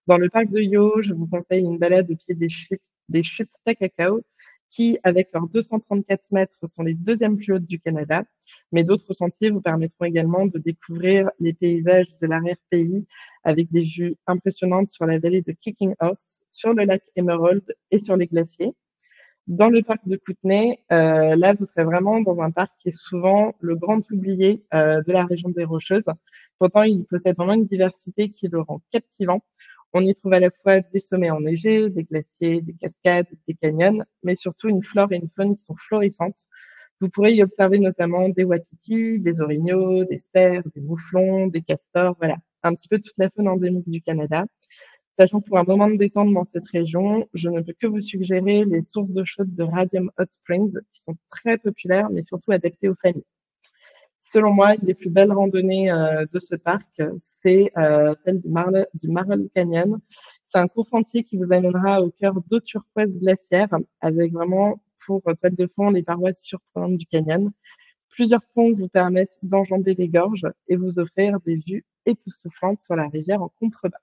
Dans le parc de Yo, je vous conseille une balade au pied des chutes Takakao, qui, avec leurs 234 mètres, sont les 2e plus hautes du Canada. Mais d'autres sentiers vous permettront également de découvrir les paysages de l'arrière-pays avec des vues impressionnantes sur la vallée de Kicking Horse, sur le lac Emerald et sur les glaciers. Dans le parc de Kootenay, là, vous serez vraiment dans un parc qui est souvent le grand oublié de la région des Rocheuses. Pourtant, il possède vraiment une diversité qui le rend captivant. On y trouve à la fois des sommets enneigés, des glaciers, des cascades, des canyons, mais surtout une flore et une faune qui sont florissantes. Vous pourrez y observer notamment des wapitis, des orignaux, des cerfs, des mouflons, des castors, voilà, un petit peu toute la faune endémique du Canada. Sachant que pour un moment de détente dans cette région, je ne peux que vous suggérer les sources d'eau chaude de Radium Hot Springs, qui sont très populaires, mais surtout adaptées aux familles. Selon moi, une des plus belles randonnées de ce parc, c'est celle du Marble Canyon. C'est un court sentier qui vous amènera au cœur d'eau turquoise glaciaire, avec vraiment pour toile de fond les parois surprenantes du canyon. Plusieurs ponts vous permettent d'enjamber les gorges et vous offrir des vues époustouflantes sur la rivière en contrebas.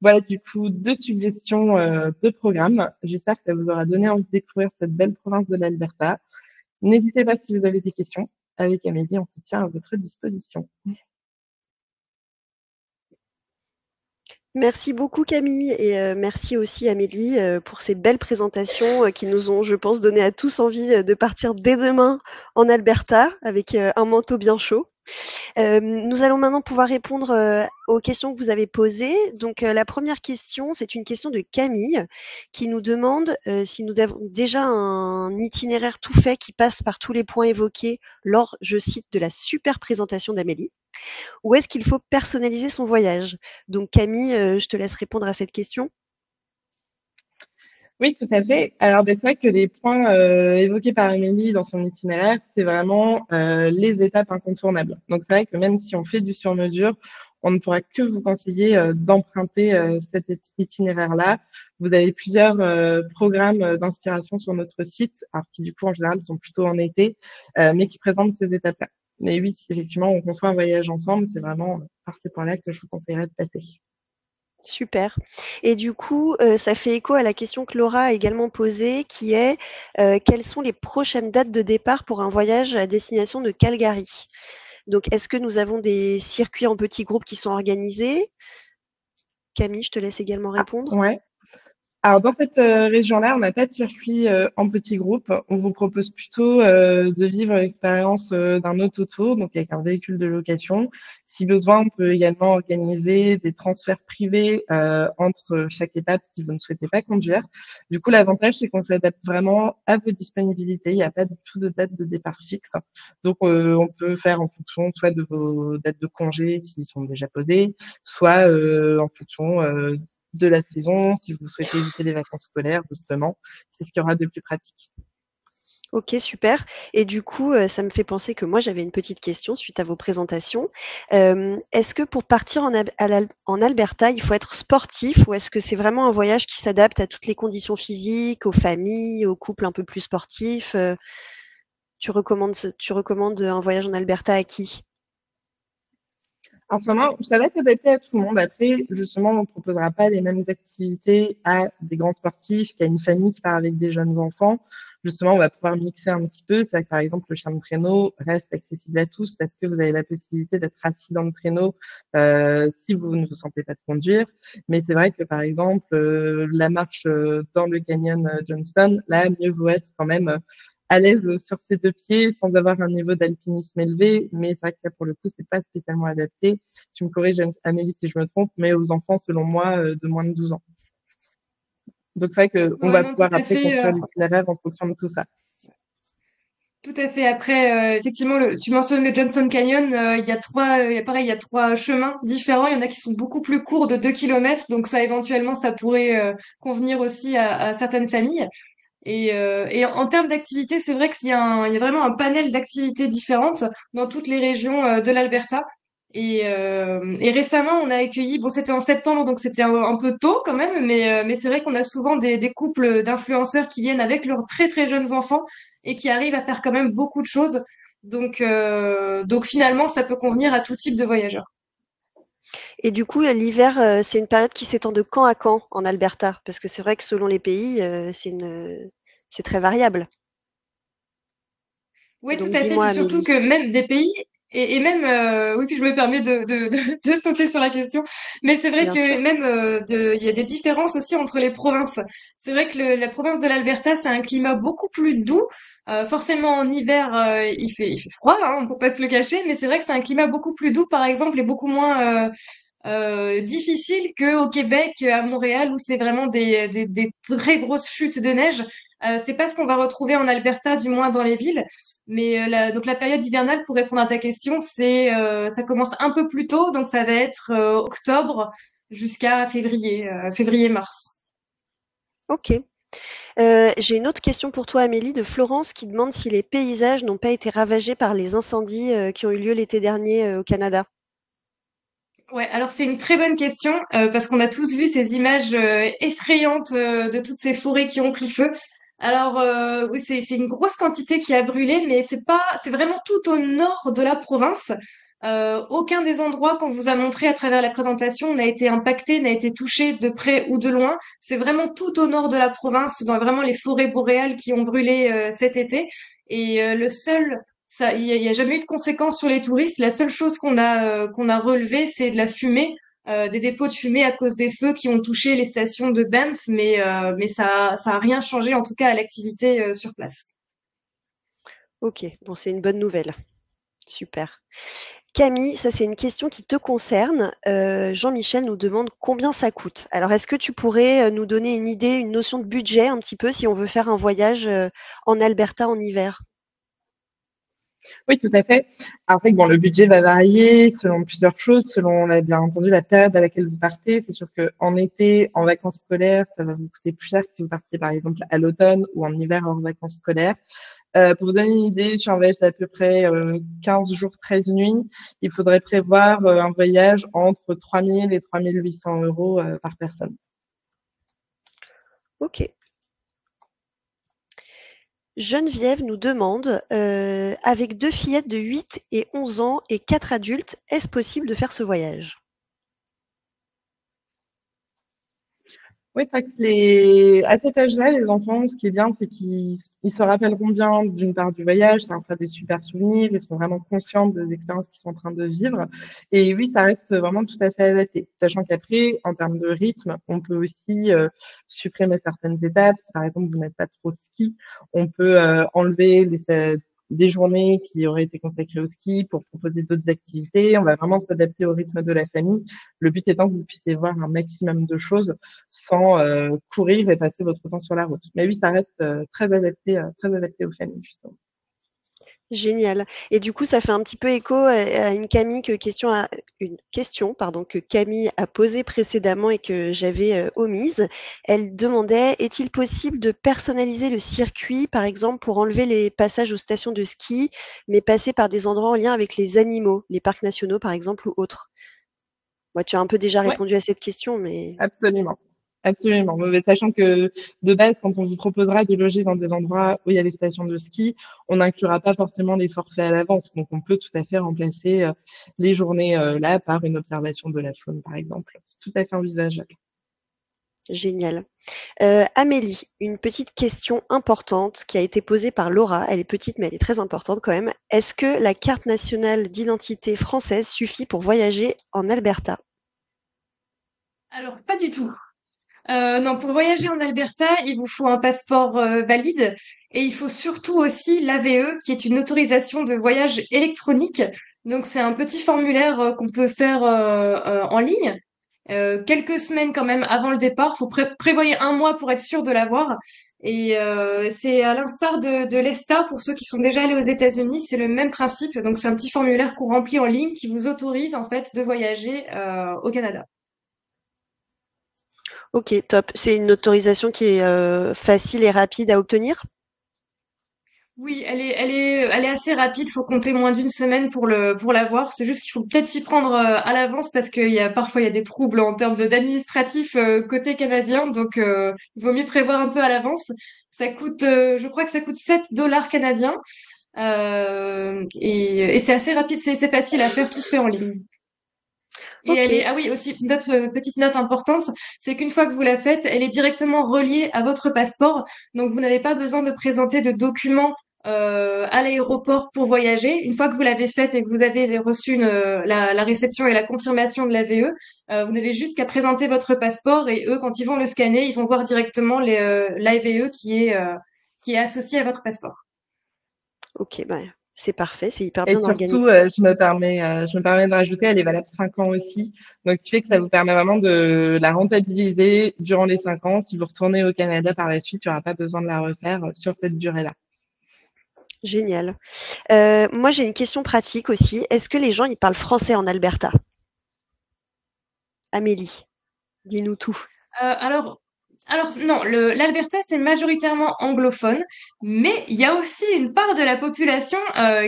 Voilà du coup 2 suggestions de programme. J'espère que ça vous aura donné envie de découvrir cette belle province de l'Alberta. N'hésitez pas si vous avez des questions. Avec Amélie, on se tient à votre disposition. Merci beaucoup Camille et merci aussi Amélie pour ces belles présentations qui nous ont, je pense, donné à tous envie de partir dès demain en Alberta avec un manteau bien chaud. Nous allons maintenant pouvoir répondre aux questions que vous avez posées. Donc, la première question, c'est une question de Camille qui nous demande si nous avons déjà un itinéraire tout fait qui passe par tous les points évoqués lors, je cite, de la super présentation d'Amélie, ou est-ce qu'il faut personnaliser son voyage? Donc, Camille, je te laisse répondre à cette question. Oui, tout à fait. Alors, c'est vrai que les points évoqués par Amélie dans son itinéraire, c'est vraiment les étapes incontournables. Donc, c'est vrai que même si on fait du sur-mesure, on ne pourra que vous conseiller d'emprunter cet itinéraire-là. Vous avez plusieurs programmes d'inspiration sur notre site, alors qui du coup en général sont plutôt en été, mais qui présentent ces étapes-là. Mais oui, si effectivement on conçoit un voyage ensemble, c'est vraiment par ces points-là que je vous conseillerais de passer. Super. Et du coup, ça fait écho à la question que Laura a également posée qui est, quelles sont les prochaines dates de départ pour un voyage à destination de Calgary? Donc est-ce que nous avons des circuits en petits groupes qui sont organisés? Camille, je te laisse également Ah, répondre. ouais. Alors, dans cette région-là, on n'a pas de circuit en petits groupes. On vous propose plutôt de vivre l'expérience d'un autotour, donc avec un véhicule de location. Si besoin, on peut également organiser des transferts privés entre chaque étape si vous ne souhaitez pas conduire. Du coup, l'avantage, c'est qu'on s'adapte vraiment à vos disponibilités. Il n'y a pas du tout de date de départ fixe. Donc, on peut faire en fonction soit de vos dates de congé s'ils sont déjà posés, soit en fonction de la saison, si vous souhaitez éviter les vacances scolaires, justement. C'est ce qu'il y aura de plus pratique. OK, super. Et du coup, ça me fait penser que moi, j'avais une petite question suite à vos présentations. Est-ce que pour partir en Alberta, il faut être sportif ou est-ce que c'est vraiment un voyage qui s'adapte à toutes les conditions physiques, aux familles, aux couples un peu plus sportifs? Tu recommandes un voyage en Alberta à qui? En ce moment, ça va s'adapter à tout le monde. Après, justement, on ne proposera pas les mêmes activités à des grands sportifs qu'à une famille qui part avec des jeunes enfants. Justement, on va pouvoir mixer un petit peu. C'est vrai que, par exemple, le chien de traîneau reste accessible à tous parce que vous avez la possibilité d'être assis dans le traîneau si vous ne vous sentez pas de conduire. Mais c'est vrai que, par exemple, la marche dans le canyon Johnston, là, mieux vaut être quand même à l'aise sur ses deux pieds sans avoir un niveau d'alpinisme élevé. Mais c'est vrai que là, pour le coup, c'est pas spécialement adapté. Tu me corriges, Amélie, si je me trompe, mais aux enfants, selon moi, de moins de 12 ans. Donc c'est vrai qu'on Ouais, va non, tout pouvoir à après fait. construire l'itinéraire en fonction de tout ça. Tout à fait. Après, effectivement, tu mentionnes le Johnson Canyon. Il y a pareil, il y a trois chemins différents. Il y en a qui sont beaucoup plus courts de 2 kilomètres. Donc ça, éventuellement, ça pourrait convenir aussi à certaines familles. Et en termes d'activités, c'est vrai qu'il y a vraiment un panel d'activités différentes dans toutes les régions de l'Alberta. Et récemment, on a accueilli, bon, c'était en septembre, donc c'était un peu tôt quand même, mais c'est vrai qu'on a souvent des couples d'influenceurs qui viennent avec leurs très très jeunes enfants et qui arrivent à faire quand même beaucoup de choses. Donc finalement, ça peut convenir à tout type de voyageurs. Et du coup, l'hiver, c'est une période qui s'étend de quand à quand en Alberta? Parce que c'est vrai que selon les pays, c'est très variable. Oui, tout Donc à fait. Puis dis-moi, surtout Amélie. que même des pays, et même, oui, puis je me permets de sauter sur la question, mais c'est vrai Bien sûr. que même, il y a des différences aussi entre les provinces. C'est vrai que la province de l'Alberta, c'est un climat beaucoup plus doux. Forcément, en hiver, il fait froid, hein, on peut pas se le cacher, mais c'est vrai que c'est un climat beaucoup plus doux, par exemple, et beaucoup moins difficile qu'au Québec, à Montréal, où c'est vraiment des très grosses chutes de neige. C'est pas ce qu'on va retrouver en Alberta, du moins dans les villes. Mais donc la période hivernale, pour répondre à ta question, ça commence un peu plus tôt, donc ça va être octobre jusqu'à février-mars. OK. J'ai une autre question pour toi, Amélie, de Florence, qui demande si les paysages n'ont pas été ravagés par les incendies, qui ont eu lieu l'été dernier, au Canada. Ouais, alors c'est une très bonne question parce qu'on a tous vu ces images effrayantes de toutes ces forêts qui ont pris feu. Alors oui, c'est une grosse quantité qui a brûlé, mais c'est vraiment tout au nord de la province. Aucun des endroits qu'on vous a montré à travers la présentation n'a été impacté, n'a été touché de près ou de loin. C'est vraiment tout au nord de la province, dans vraiment les forêts boréales qui ont brûlé cet été. Et le seul il y a jamais eu de conséquences sur les touristes. La seule chose qu'on a relevée, c'est de la fumée, des dépôts de fumée à cause des feux qui ont touché les stations de Banff, mais ça a rien changé en tout cas à l'activité sur place. OK, bon, c'est une bonne nouvelle. Super. Camille, ça c'est une question qui te concerne. Jean-Michel nous demande combien ça coûte. Alors, est-ce que tu pourrais nous donner une idée, une notion de budget un petit peu si on veut faire un voyage en Alberta en hiver? Oui, tout à fait. En fait, bon, le budget va varier selon plusieurs choses, selon, bien entendu, la période à laquelle vous partez. C'est sûr qu'en été, en vacances scolaires, ça va vous coûter plus cher que si vous partiez, par exemple, à l'automne ou en hiver hors vacances scolaires. Pour vous donner une idée, sur un voyage d'à peu près 15 jours, 13 nuits, il faudrait prévoir un voyage entre 3 000 et 3 800 euros par personne. Ok. Geneviève nous demande, avec 2 fillettes de 8 et 11 ans et 4 adultes, est-ce possible de faire ce voyage? Oui, c'est vrai que à cet âge-là, les enfants, ce qui est bien, c'est qu'ils se rappelleront bien d'une part du voyage, ça leur fera des super souvenirs, ils sont vraiment conscients des expériences qu'ils sont en train de vivre. Et oui, ça reste vraiment tout à fait adapté. Sachant qu'après, en termes de rythme, on peut aussi supprimer certaines étapes. Si, par exemple, vous n'êtes pas trop ski, on peut enlever des journées qui auraient été consacrées au ski pour proposer d'autres activités. On va vraiment s'adapter au rythme de la famille. Le but étant que vous puissiez voir un maximum de choses sans courir et passer votre temps sur la route. Mais oui, ça reste très adapté aux familles, justement. Génial. Et du coup, ça fait un petit peu écho à une une question, pardon, que Camille a posée précédemment et que j'avais omise. Elle demandait, est-il possible de personnaliser le circuit, par exemple, pour enlever les passages aux stations de ski, mais passer par des endroits en lien avec les animaux, les parcs nationaux, par exemple, ou autres? Moi, tu as un peu déjà Ouais, répondu à cette question, mais absolument. Absolument. Mais sachant que de base, quand on vous proposera de loger dans des endroits où il y a les stations de ski, on n'inclura pas forcément les forfaits à l'avance. Donc, on peut tout à fait remplacer les journées là par une observation de la faune, par exemple. C'est tout à fait envisageable. génial. Amélie, une petite question importante qui a été posée par Laura. Elle est petite, mais elle est très importante quand même. Est-ce que la carte nationale d'identité française suffit pour voyager en Alberta? Alors, pas du tout. Non, pour voyager en Alberta, il vous faut un passeport valide et il faut surtout aussi l'AVE, qui est une autorisation de voyage électronique. Donc, c'est un petit formulaire qu'on peut faire en ligne. Quelques semaines quand même avant le départ, faut prévoyer un mois pour être sûr de l'avoir. Et c'est à l'instar de l'ESTA pour ceux qui sont déjà allés aux États-Unis, c'est le même principe. Donc, c'est un petit formulaire qu'on remplit en ligne qui vous autorise en fait de voyager au Canada. Ok, top. C'est une autorisation qui est facile et rapide à obtenir? Oui, elle est assez rapide. Faut compter moins d'une semaine pour l'avoir. C'est juste qu'il faut peut-être s'y prendre à l'avance parce parfois il y a des troubles en termes d'administratif côté canadien. Donc il vaut mieux prévoir un peu à l'avance. Ça coûte, je crois que ça coûte 7 dollars canadiens et c'est assez rapide. C'est facile à faire. Tout se fait en ligne. Et Ok, ah oui, aussi, une autre petite note importante, c'est qu'une fois que vous la faites, elle est directement reliée à votre passeport. Donc, vous n'avez pas besoin de présenter de documents à l'aéroport pour voyager. Une fois que vous l'avez faite et que vous avez reçu la réception et la confirmation de la VE, vous n'avez juste qu'à présenter votre passeport et eux, quand ils vont le scanner, ils vont voir directement l'AVE qui est associée à votre passeport. ok, bah, c'est parfait, c'est hyper Et bien organisé. surtout, je me permets de rajouter, elle est valable 5 ans aussi. Donc, ce qui fait que ça vous permet vraiment de la rentabiliser durant les 5 ans. Si vous retournez au Canada par la suite, il n'y aura pas besoin de la refaire sur cette durée-là. Génial. Moi, j'ai une question pratique aussi. Est-ce que les gens, ils parlent français en Alberta? Amélie, dis-nous tout. Alors, non, l'Alberta, c'est majoritairement anglophone, mais il y a aussi une part de la population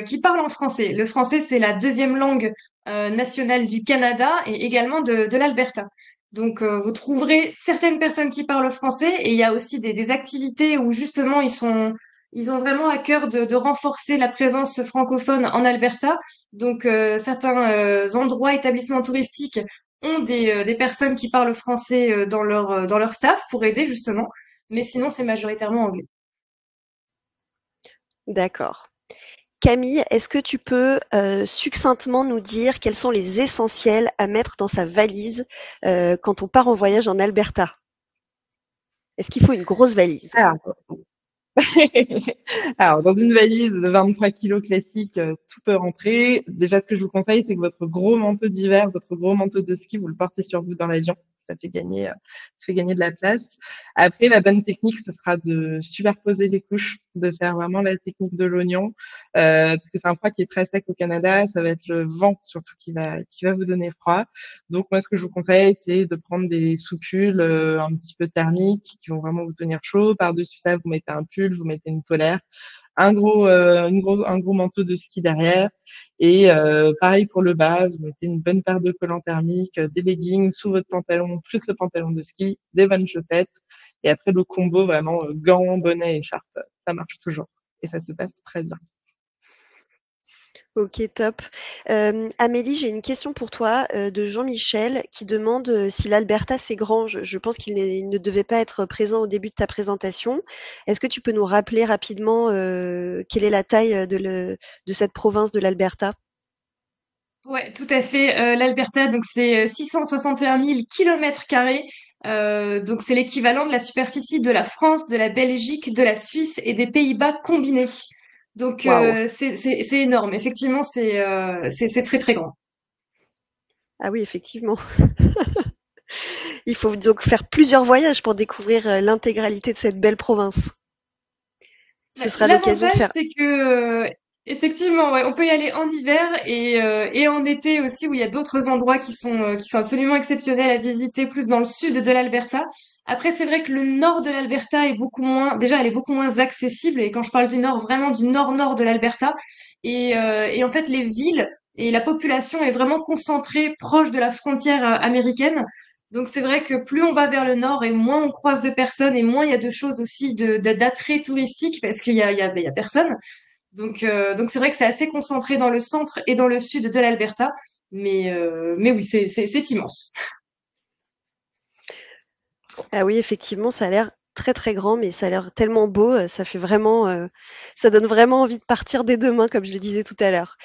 qui parle en français. Le français, c'est la deuxième langue nationale du Canada et également de l'Alberta. Donc, vous trouverez certaines personnes qui parlent français et il y a aussi des activités où justement ils ont vraiment à cœur de renforcer la présence francophone en Alberta. Donc, certains endroits, établissements touristiques ont des personnes qui parlent français dans leur staff pour aider justement, mais sinon c'est majoritairement anglais. D'accord. Camille, est-ce que tu peux succinctement nous dire quels sont les essentiels à mettre dans sa valise quand on part en voyage en Alberta? Est-ce qu'il faut une grosse valise? Alors, Alors, dans une valise de 23 kilos classique, tout peut rentrer. Déjà, ce que je vous conseille, c'est que votre gros manteau d'hiver, votre gros manteau de ski, vous le portez sur vous dans l'avion. Ça fait gagner de la place. Après, la bonne technique, ce sera de superposer les couches, de faire vraiment la technique de l'oignon, parce que c'est un froid qui est très sec au Canada. Ça va être le vent surtout qui va vous donner froid. Donc, moi, ce que je vous conseille, c'est de prendre des sous-pulls un petit peu thermiques qui vont vraiment vous tenir chaud. Par-dessus ça, vous mettez un pull, vous mettez une polaire, un gros manteau de ski derrière. Et pareil pour le bas, vous mettez une bonne paire de collants thermiques, des leggings sous votre pantalon, plus le pantalon de ski, des bonnes chaussettes. Et après, le combo, vraiment, gants, bonnet, écharpe, ça marche toujours. Et ça se passe très bien. OK, top. Amélie, j'ai une question pour toi, de Jean-Michel qui demande, si l'Alberta c'est grand. Je pense il ne devait pas être présent au début de ta présentation. Est-ce que tu peux nous rappeler rapidement, quelle est la taille, de cette province de l'Alberta? Ouais, tout à fait. L'Alberta, donc c'est 661 000 kilomètres carrés. Donc c'est l'équivalent de la superficie de la France, de la Belgique, de la Suisse et des Pays-Bas combinés. Donc Waouh! c'est énorme. Effectivement, c'est très très grand. Ah oui, effectivement. Il faut donc faire plusieurs voyages pour découvrir, l'intégralité de cette belle province. Bah, Ce sera l'occasion de l'avantage, faire. c'est que effectivement, ouais, on peut y aller en hiver et en été aussi, où il y a d'autres endroits qui sont absolument exceptionnels à visiter, plus dans le sud de l'Alberta. Après, c'est vrai que le nord de l'Alberta est beaucoup moins, déjà, elle est beaucoup moins accessible. Et quand je parle du nord, vraiment du nord-nord de l'Alberta. Et en fait, les villes et la population est vraiment concentrée proche de la frontière américaine. Donc c'est vrai que plus on va vers le nord et moins on croise de personnes et moins il y a de choses aussi d'attrait touristique parce qu'il y a personne. Donc c'est vrai que c'est assez concentré dans le centre et dans le sud de l'Alberta. Mais oui, c'est immense. Ah oui, effectivement, ça a l'air très, très grand, mais ça a l'air tellement beau, ça donne vraiment envie de partir dès demain, comme je le disais tout à l'heure.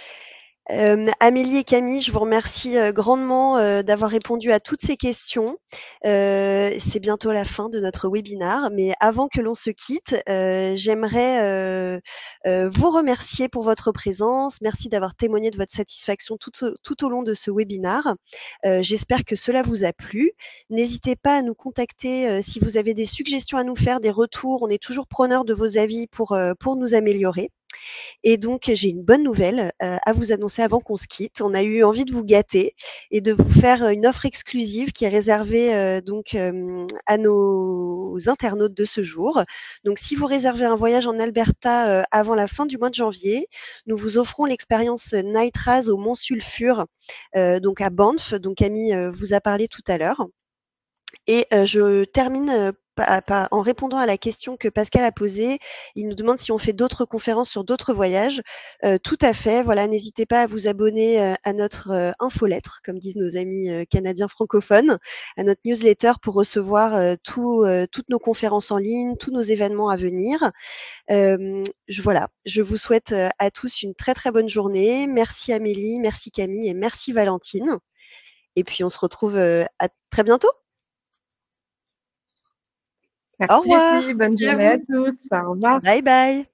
Amélie et Camille, je vous remercie, grandement, d'avoir répondu à toutes ces questions. C'est bientôt la fin de notre webinar, mais avant que l'on se quitte, j'aimerais, vous remercier pour votre présence. Merci d'avoir témoigné de votre satisfaction tout au long de ce webinar. J'espère que cela vous a plu. N'hésitez pas à nous contacter, si vous avez des suggestions à nous faire, des retours. On est toujours preneurs de vos avis pour nous améliorer. Et donc, j'ai une bonne nouvelle à vous annoncer avant qu'on se quitte. On a eu envie de vous gâter et de vous faire une offre exclusive qui est réservée à nos internautes de ce jour. Donc, si vous réservez un voyage en Alberta avant la fin du mois de janvier, nous vous offrons l'expérience Night Raz au Mont Sulfur, donc à Banff, dont Camille vous a parlé tout à l'heure. Et je termine, en répondant à la question que Pascal a posée. Il nous demande si on fait d'autres conférences sur d'autres voyages. Tout à fait, voilà, n'hésitez pas à vous abonner, à notre, infolettre, comme disent nos amis, canadiens francophones, à notre newsletter pour recevoir, toutes nos conférences en ligne, tous nos événements à venir. Je vous souhaite, à tous une très, très bonne journée. Merci Amélie, merci Camille et merci Valentine. Et puis on se retrouve, à très bientôt. Au Merci revoir. Leslie, bonne Merci à journée à vous. tous. Au revoir. Bye bye.